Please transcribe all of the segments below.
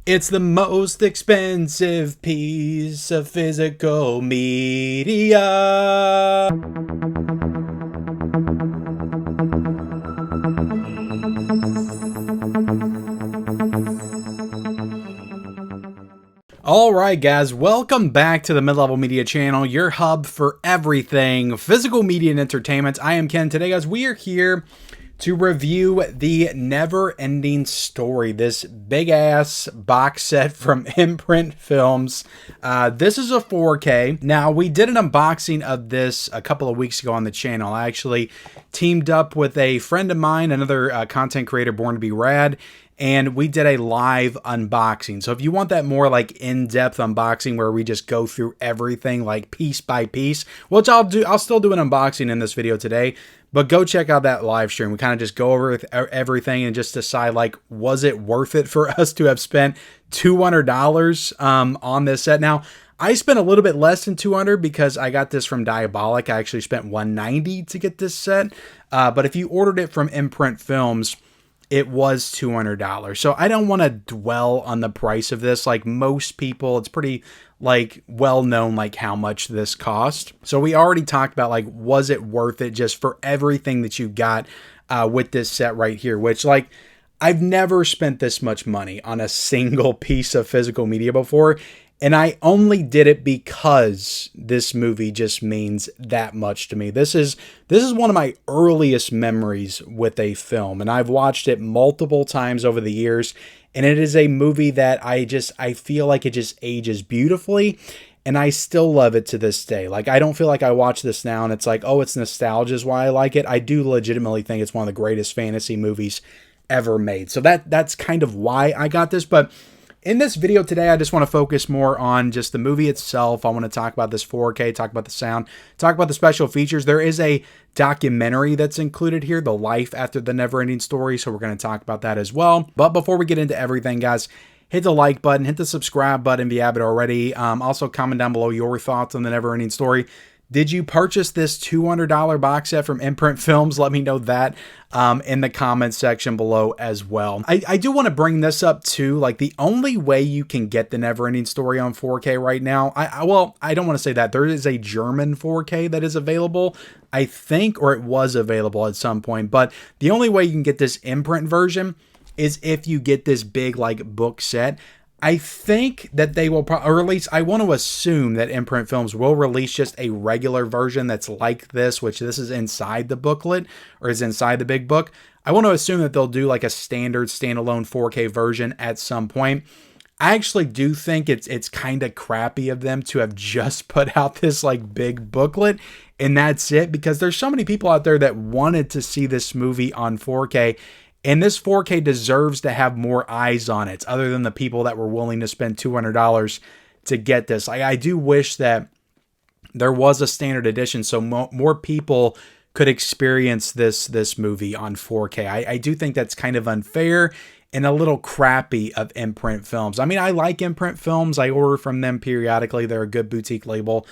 It's the most expensive piece of physical media. Alright guys, welcome back to the Mid-Level Media channel, your hub for everything physical media and entertainment. I am Ken. Today guys, we are here to review the Neverending Story, this big ass box set from Imprint Films. This is a 4K. Now, we did an unboxing of this a couple of weeks ago on the channel. I actually teamed up with a friend of mine, another content creator, Born to be Rad, and we did a live unboxing. So if you want that more like in-depth unboxing where we just go through everything like piece by piece, which I'll still do an unboxing in this video today, but go check out that live stream. We kind of just go over everything and just decide like, was it worth it for us to have spent $200 on this set? Now, I spent a little bit less than $200 because I got this from Diabolic. I actually spent $190 to get this set. But if you ordered it from Imprint Films, it was $200. So I don't want to dwell on the price of this. Like most people, it's pretty like well known like how much this cost. So we already talked about like, was it worth it just for everything that you got with this set right here, which like I've never spent this much money on a single piece of physical media before. And I only did it because this movie just means that much to me. This is one of my earliest memories with a film, and I've watched it multiple times over the years, and it is a movie that I feel like it just ages beautifully, and I still love it to this day. Like, I don't feel like I watch this now and it's like, oh, it's nostalgia is why I like it. I do legitimately think it's one of the greatest fantasy movies ever made. So that's kind of why I got this, but in this video today, I just want to focus more on just the movie itself. I want to talk about this 4K, talk about the sound, talk about the special features. There is a documentary that's included here, The Life After the Neverending Story, so we're going to talk about that as well. But before we get into everything, guys, hit the like button, hit the subscribe button if you haven't already. Also, comment down below your thoughts on the Neverending Story. Did you purchase this $200 box set from Imprint Films? Let me know that in the comments section below as well. I do want to bring this up too. Like the only way you can get the Neverending Story on 4K right now, I don't want to say that. There is a German 4K that is available, I think, or it was available at some point. But the only way you can get this Imprint version is if you get this big like book set. I think that they will, or at least I want to assume that Imprint Films will release just a regular version that's like this, which this is inside the booklet or is inside the big book. I want to assume that they'll do like a standard standalone 4K version at some point. I actually do think it's kind of crappy of them to have just put out this like big booklet and that's it, because there's so many people out there that wanted to see this movie on 4K. And this 4K deserves to have more eyes on it, other than the people that were willing to spend $200 to get this. I do wish that there was a standard edition so more people could experience this movie on 4K. I do think that's kind of unfair and a little crappy of Imprint Films. I mean, I like Imprint Films. I order from them periodically. They're a good boutique label.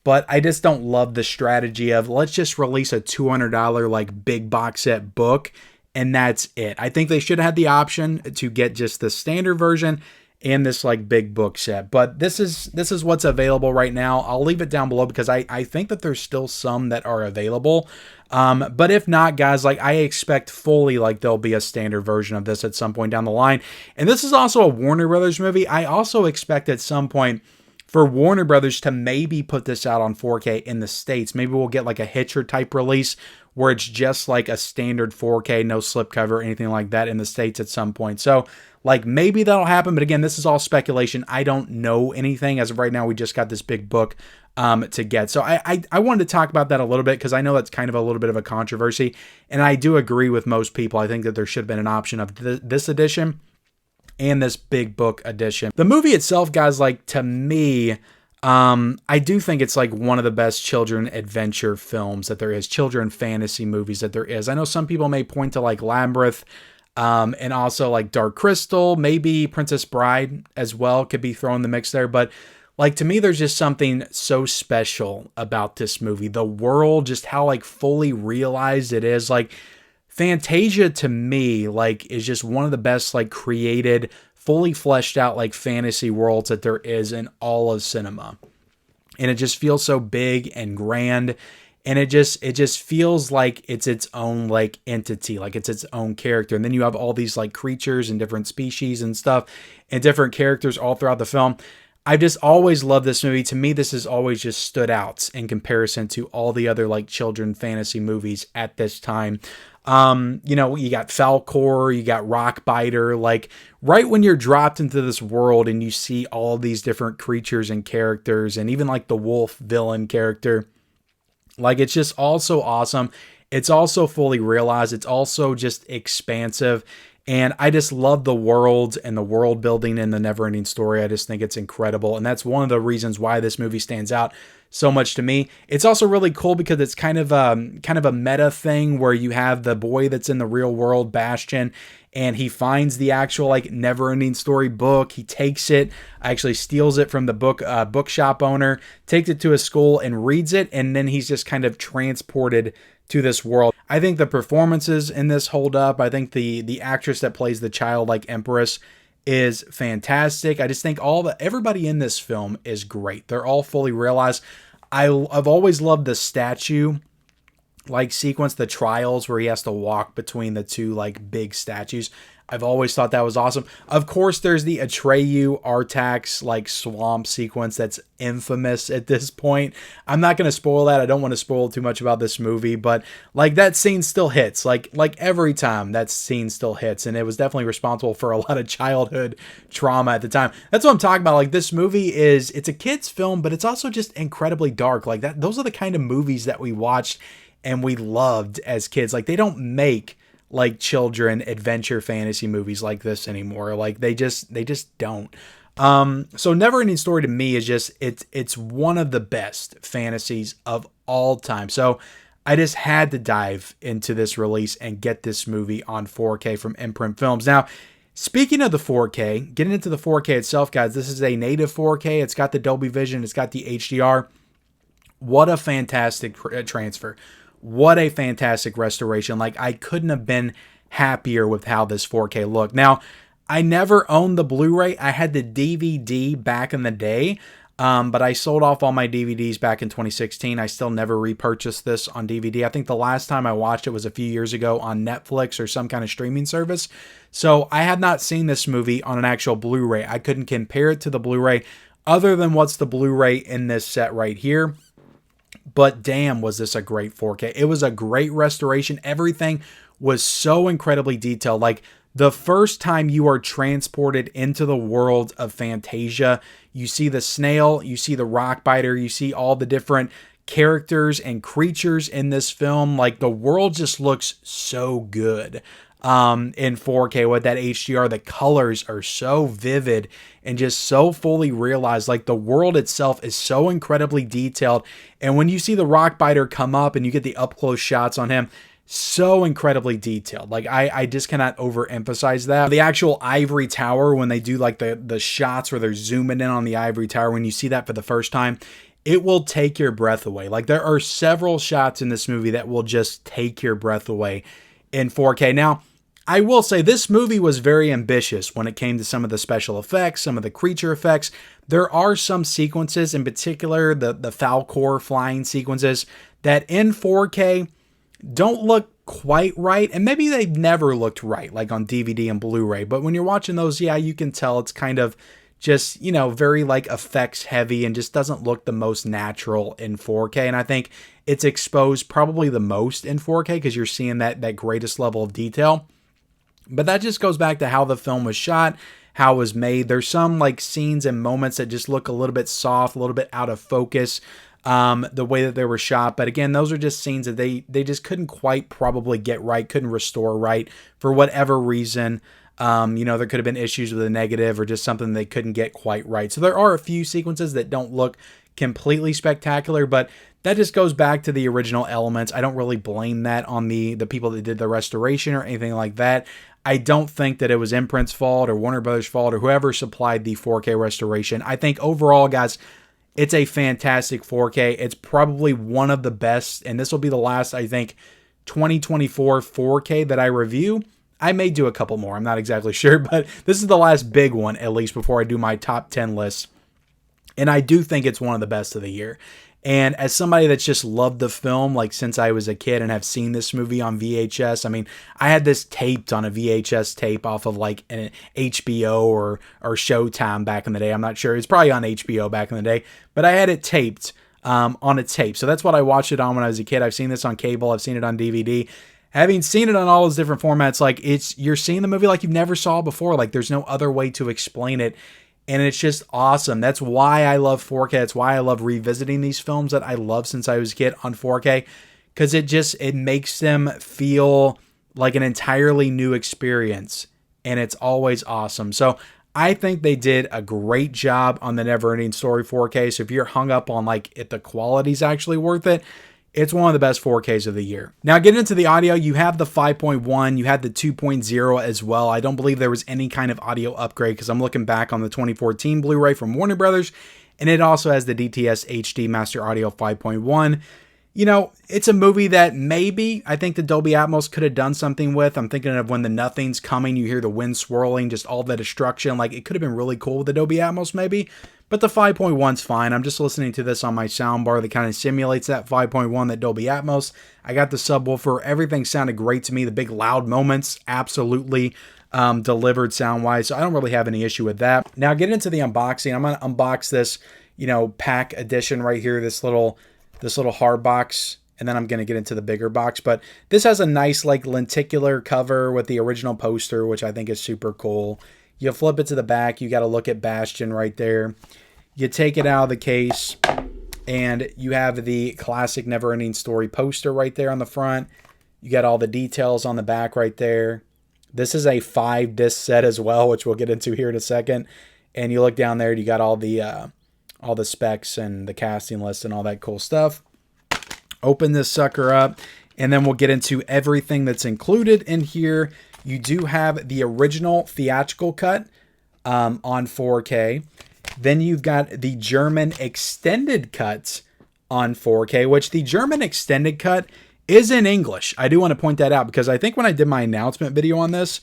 But I just don't love the strategy of let's just release a $200 like big box set book and that's it. I think they should have had the option to get just the standard version and this like big book set. But this is what's available right now. I'll leave it down below because I think that there's still some that are available. But if not, guys, like I expect fully like there'll be a standard version of this at some point down the line. And this is also a Warner Brothers movie. I also expect at some point for Warner Brothers to maybe put this out on 4K in the States. Maybe we'll get like a Hitcher type release where it's just like a standard 4K, no slipcover or anything like that in the States at some point. So like maybe that'll happen. But again, this is all speculation. I don't know anything. As of right now, we just got this big book to get. So I wanted to talk about that a little bit because I know that's kind of a little bit of a controversy. And I do agree with most people. I think that there should have been an option of this edition and this big book edition. The movie itself, guys, like to me, I do think it's like one of the best children adventure films that there is, children fantasy movies that there is. I know some people may point to like Labyrinth, and also like Dark Crystal, maybe Princess Bride as well could be thrown in the mix there. But like to me, there's just something so special about this movie. The world, just how like fully realized it is. Like Fantasia to me, like, is just one of the best, like, created fully fleshed out like fantasy worlds that there is in all of cinema. And it just feels so big and grand, and it just feels like it's its own like entity, like it's its own character. And then you have all these like creatures and different species and stuff and different characters all throughout the film. I've just always loved this movie. To me, this has always just stood out in comparison to all the other like children fantasy movies at this time. You know, you got Falcor, you got Rockbiter, like right when you're dropped into this world and you see all these different creatures and characters, and even like the wolf villain character, like it's just also awesome. It's also fully realized. It's also just expansive. And I just love the world and the world building in the Neverending Story. I just think it's incredible. And that's one of the reasons why this movie stands out so much to me. It's also really cool because it's kind of a meta thing where you have the boy that's in the real world, Bastion, and he finds the actual like Neverending Story book. He takes it, actually steals it from the bookshop owner, takes it to his school and reads it, and then he's just kind of transported to this world. I think the performances in this hold up. I think the actress that plays the childlike empress is fantastic. I just think everybody in this film is great. They're all fully realized. I've always loved the statue like sequence, the trials where he has to walk between the two like big statues. I've always thought that was awesome. Of course, there's the Atreyu Artax like swamp sequence that's infamous at this point. I'm not going to spoil that. I don't want to spoil too much about this movie, but like that scene still hits. Like every time that scene still hits, and it was definitely responsible for a lot of childhood trauma at the time. That's what I'm talking about. Like this movie it's a kid's film, but it's also just incredibly dark. Like that. Those are the kind of movies that we watched and we loved as kids. Like they don't make like children adventure fantasy movies like this anymore. Like they just don't. So Neverending Story to me is just, it's one of the best fantasies of all time. So I just had to dive into this release and get this movie on 4K from Imprint Films. Now, speaking of the 4K, getting into the 4K itself, guys, this is a native 4K. It's got the Dolby Vision. It's got the HDR. What a fantastic transfer. What a fantastic restoration. Like, I couldn't have been happier with how this 4K looked. Now, I never owned the Blu-ray. I had the DVD back in the day, but I sold off all my DVDs back in 2016. I still never repurchased this on DVD. I think the last time I watched it was a few years ago on Netflix or some kind of streaming service. So I had not seen this movie on an actual Blu-ray. I couldn't compare it to the Blu-ray other than what's the Blu-ray in this set right here. But damn, was this a great 4K. It was a great restoration. Everything was so incredibly detailed. Like the first time you are transported into the world of Fantasia, you see the snail, you see the Rockbiter, you see all the different characters and creatures in this film. Like the world just looks so good. In 4K with that HDR, the colors are so vivid and just so fully realized. Like the world itself is so incredibly detailed. And when you see the Rockbiter come up and you get the up close shots on him, so incredibly detailed. Like I just cannot overemphasize that. The actual ivory tower, when they do like the shots where they're zooming in on the ivory tower, when you see that for the first time, it will take your breath away. Like there are several shots in this movie that will just take your breath away in 4K. Now, I will say this movie was very ambitious when it came to some of the special effects, some of the creature effects. There are some sequences, in particular the Falcor flying sequences, that in 4K don't look quite right. And maybe they've never looked right, like on DVD and Blu-ray. But when you're watching those, yeah, you can tell it's kind of just, you know, very like effects heavy and just doesn't look the most natural in 4K. And I think it's exposed probably the most in 4K because you're seeing that greatest level of detail. But that just goes back to how the film was shot, how it was made. There's some like scenes and moments that just look a little bit soft, a little bit out of focus, the way that they were shot. But again, those are just scenes that they just couldn't quite probably get right, couldn't restore right for whatever reason. You know, there could have been issues with the negative or just something they couldn't get quite right. So there are a few sequences that don't look completely spectacular, but that just goes back to the original elements. I don't really blame that on the people that did the restoration or anything like that. I don't think that it was Imprint's fault or Warner Brothers' fault or whoever supplied the 4K restoration. I think overall, guys, it's a fantastic 4K. It's probably one of the best, and this will be the last, I think, 2024 4K that I review. I may do a couple more. I'm not exactly sure, but this is the last big one, at least before I do my top 10 list. And I do think it's one of the best of the year. And as somebody that's just loved the film, like since I was a kid and have seen this movie on VHS, I mean, I had this taped on a VHS tape off of like an HBO or Showtime back in the day. I'm not sure. It's probably on HBO back in the day, but I had it taped on a tape. So that's what I watched it on when I was a kid. I've seen this on cable. I've seen it on DVD. Having seen it on all those different formats, like you're seeing the movie like you've never saw before. Like there's no other way to explain it. And it's just awesome. That's why I love 4K. That's why I love revisiting these films that I love since I was a kid on 4K. Because it makes them feel like an entirely new experience. And it's always awesome. So I think they did a great job on the Neverending Story 4K. So if you're hung up on like if the quality's actually worth it, it's one of the best 4Ks of the year. Now, getting into the audio, you have the 5.1, you had the 2.0 as well. I don't believe there was any kind of audio upgrade because I'm looking back on the 2014 Blu-ray from Warner Brothers, and it also has the DTS HD Master Audio 5.1. You know, it's a movie that maybe I think the Dolby Atmos could have done something with. I'm thinking of when the nothing's coming, you hear the wind swirling, just all the destruction. Like, it could have been really cool with the Dolby Atmos maybe. But the 5.1's fine. I'm just listening to this on my soundbar that kind of simulates that 5.1, that Dolby Atmos. I got the subwoofer. Everything sounded great to me. The big loud moments absolutely delivered sound-wise. So I don't really have any issue with that. Now, getting into the unboxing. I'm going to unbox this, pack edition right here. This little hard box. And then I'm going to get into the bigger box. But this has a nice like lenticular cover with the original poster, which I think is super cool. You flip it to the back. You got to look at Bastion right there. You take it out of the case, and you have the classic Neverending Story poster right there on the front. You got all the details on the back right there. This is a 5-disc set as well, which we'll get into here in a second. And you look down there, you got all the specs and the casting list and all that cool stuff. Open this sucker up, and then we'll get into everything that's included in here. You do have the original theatrical cut on 4K. Then you've got the German extended cuts on 4K, which the German extended cut is in English. I do want to point that out because I think when I did my announcement video on this,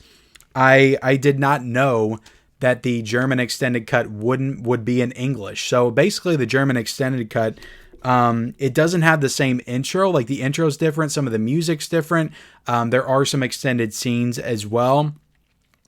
I did not know that the German extended cut would be in English. So basically the German extended cut, it doesn't have the same intro. Like the intro's different. Some of the music's different. There are some extended scenes as well.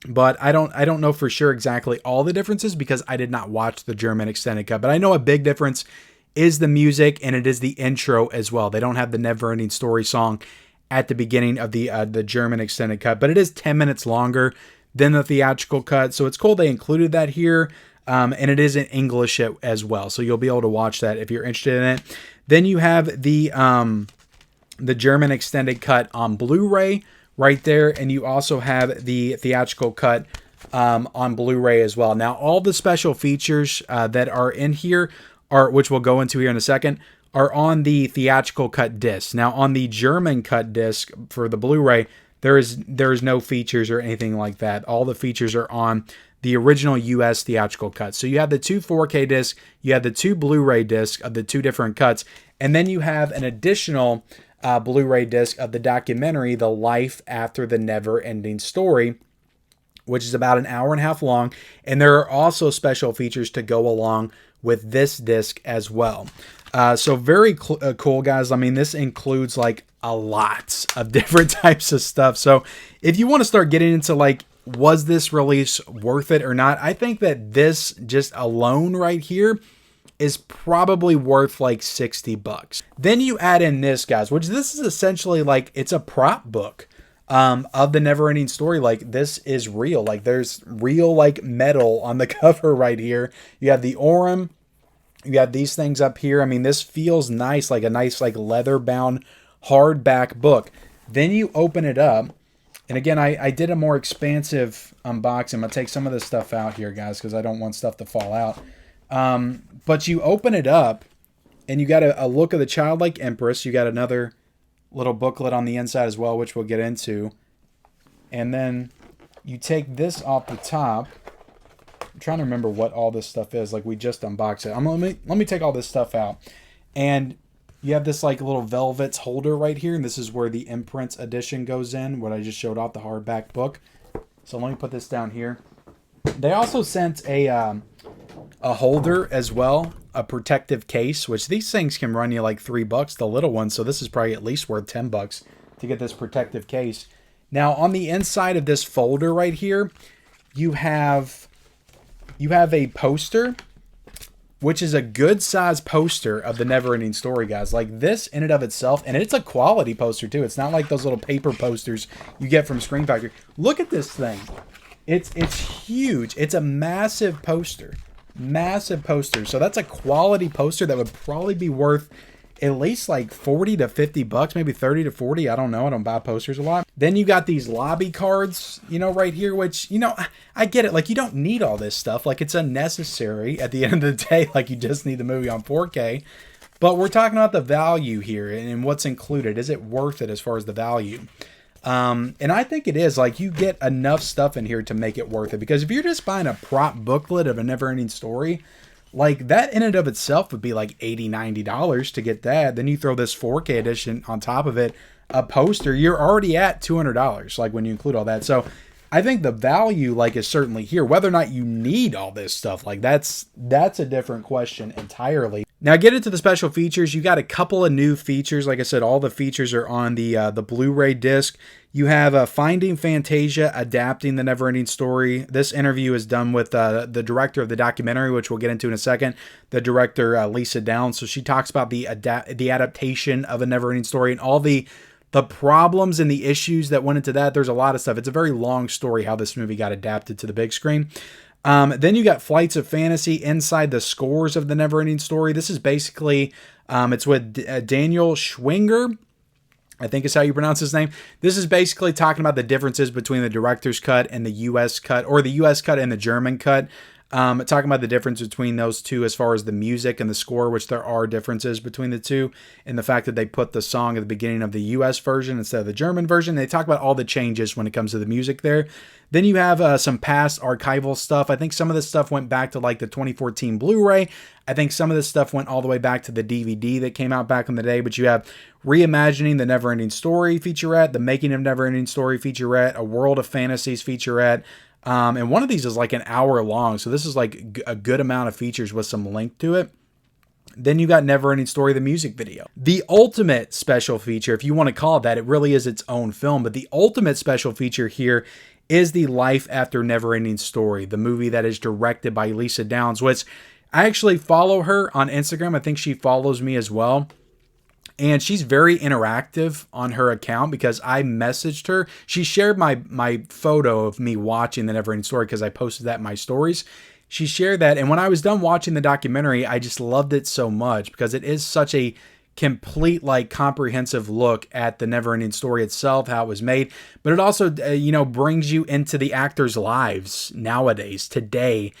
But I don't know for sure exactly all the differences because I did not watch the German extended cut. But I know a big difference is the music, and it is the intro as well. They don't have the Neverending Story song at the beginning of the German extended cut, but it is 10 minutes longer than the theatrical cut. So it's cool they included that here, and it is in English as well. So you'll be able to watch that if you're interested in it. Then you have the German extended cut on Blu-ray right there, and you also have the theatrical cut on Blu-ray as well. Now, all the special features that are in here, which we'll go into here in a second, are on the theatrical cut disc. Now, on the German cut disc for the Blu-ray, there is no features or anything like that. All the features are on the original US theatrical cut. So you have the 2 4K discs, you have the 2 Blu-ray discs of the 2 different cuts, and then you have an additional Blu-ray disc of the documentary, The Life After the Never-Ending Story, which is about an hour and a half long. And there are also special features to go along with this disc as well. So very cool, guys. I mean, this includes like a lot of different types of stuff. So if you want to start getting into like, was this release worth it or not? I think that this just alone right here is probably worth like $60. Then you add in this, guys, which this is essentially like, it's a prop book of the Neverending Story. Like, this is real. Like, there's real like metal on the cover right here. You have the Orem. You have these things up here. I mean, this feels nice, like a nice like leather bound hardback book. Then you open it up. And again, I did a more expansive unboxing. I'm going to take some of this stuff out here, guys, because I don't want stuff to fall out. But you open it up, and you got a look of the childlike empress. You got another little booklet on the inside as well, which we'll get into. And then you take this off the top. I'm trying to remember what all this stuff is. Like, we just unboxed it. Let me take all this stuff out. And You have this like little velvet holder right here, and this is where the Imprint edition goes in, what I just showed off, the hardback book. So let me put this down here. They also sent a holder as well, a protective case, which these things can run you like $3, the little ones. So this is probably at least worth $10 to get this protective case. Now on the inside of this folder right here, you have a poster, which is a good size poster of the Neverending Story, guys. Like this in and of itself, and it's a quality poster too. It's not like those little paper posters you get from Screen Factory. Look at this thing. It's huge. It's a massive poster. Massive poster. So that's a quality poster that would probably be worth at least like 40 to 50 bucks, maybe 30 to 40. I don't know. I don't buy posters a lot. Then you got these lobby cards, right here, which, I get it. Like, you don't need all this stuff. Like, it's unnecessary at the end of the day. Like, you just need the movie on 4K. But we're talking about the value here and what's included. Is it worth it as far as the value? And I think it is. Like, you get enough stuff in here to make it worth it. Because if you're just buying a prop booklet of a Neverending Story, like that in and of itself would be like $80, $90 to get that. Then you throw this 4K edition on top of it, a poster, you're already at $200, like when you include all that. So I think the value like is certainly here. Whether or not you need all this stuff, like that's a different question entirely. Now get into the special features. You got a couple of new features. Like I said, all the features are on the Blu-ray disc. You have Finding Fantasia, adapting the Neverending Story. This interview is done with the director of the documentary, which we'll get into in a second, the director Lisa Downs. So she talks about the adaptation of a Neverending Story and all the problems and the issues that went into that. There's a lot of stuff. It's a very long story how this movie got adapted to the big screen. Then you got Flights of Fantasy, inside the scores of the Neverending Story. This is basically, it's with Daniel Schwinger, I think is how you pronounce his name. This is basically talking about the differences between the director's cut and the US cut, or the US cut and the German cut. Talking about the difference between those two as far as the music and the score, which there are differences between the two, and the fact that they put the song at the beginning of the US version instead of the German version. They talk about all the changes when it comes to the music there. Then you have some past archival stuff. I think some of this stuff went back to like the 2014 Blu-ray. I think some of this stuff went all the way back to the DVD that came out back in the day. But you have Reimagining the Neverending Story featurette, The Making of Neverending Story featurette, A World of Fantasies featurette. And one of these is like an hour long. So this is like a good amount of features with some length to it. Then you got Neverending Story, the music video. The ultimate special feature, if you want to call it that, it really is its own film. But the ultimate special feature here is the Life After Neverending Story, the movie that is directed by Lisa Downs, which I actually follow her on Instagram. I think she follows me as well. And she's very interactive on her account because I messaged her. She shared my photo of me watching the Neverending Story because I posted that in my stories. She shared that. And when I was done watching the documentary, I just loved it so much because it is such a complete, like, comprehensive look at the Neverending Story itself, how it was made. But it also, brings you into the actors' lives nowadays, today.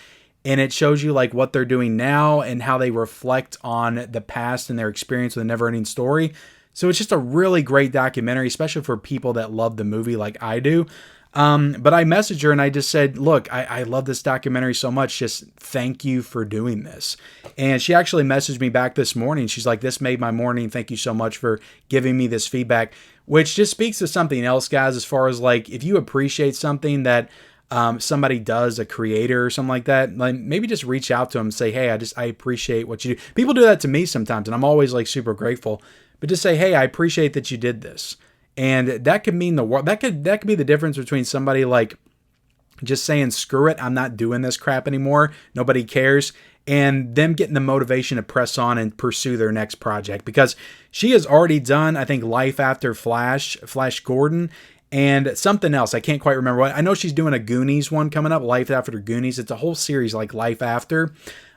And it shows you like what they're doing now and how they reflect on the past and their experience with the Neverending Story. So it's just a really great documentary, especially for people that love the movie like I do. But I messaged her and I just said, look, I love this documentary so much. Just thank you for doing this. And she actually messaged me back this morning. She's like, this made my morning. Thank you so much for giving me this feedback, which just speaks to something else, guys, as far as like, if you appreciate something that somebody does, a creator or something like that, like maybe just reach out to them and say, hey, I appreciate what you do. People do that to me sometimes, and I'm always like super grateful. But just say, hey, I appreciate that you did this. And that could mean the world. That could be the difference between somebody like just saying, screw it, I'm not doing this crap anymore, nobody cares, and them getting the motivation to press on and pursue their next project. Because she has already done, I think, Life After Flash Gordon, and something else. I can't quite remember what. I know she's doing a Goonies one coming up, Life After Goonies. It's a whole series like Life After.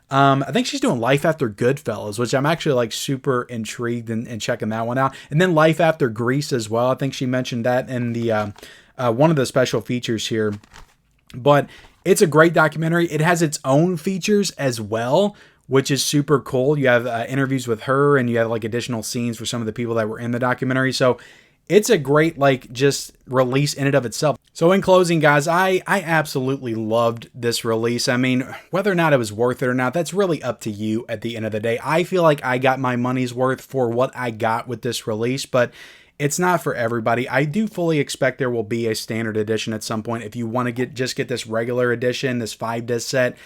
I think she's doing Life After Goodfellas, which I'm actually like super intrigued in checking that one out. And then Life After Grease as well. I think she mentioned that in the one of the special features here. But it's a great documentary. It has its own features as well, which is super cool. You have interviews with her, and you have like additional scenes for some of the people that were in the documentary. So it's a great, like, just release in and of itself. So in closing, guys, I absolutely loved this release. I mean, whether or not it was worth it or not, that's really up to you at the end of the day. I feel like I got my money's worth for what I got with this release, but it's not for everybody. I do fully expect there will be a standard edition at some point. If you want to just get this regular edition, this 5-disc set,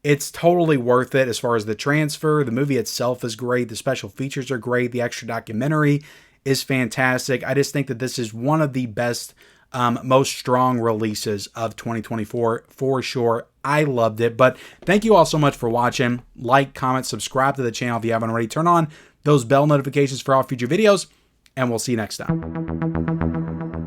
it's totally worth it as far as the transfer. The movie itself is great. The special features are great. The extra documentary is fantastic. I just think that this is one of the best, most strong releases of 2024 for sure. I loved it. But thank you all so much for watching. Like, comment, subscribe to the channel if you haven't already. Turn on those bell notifications for all future videos, and we'll see you next time.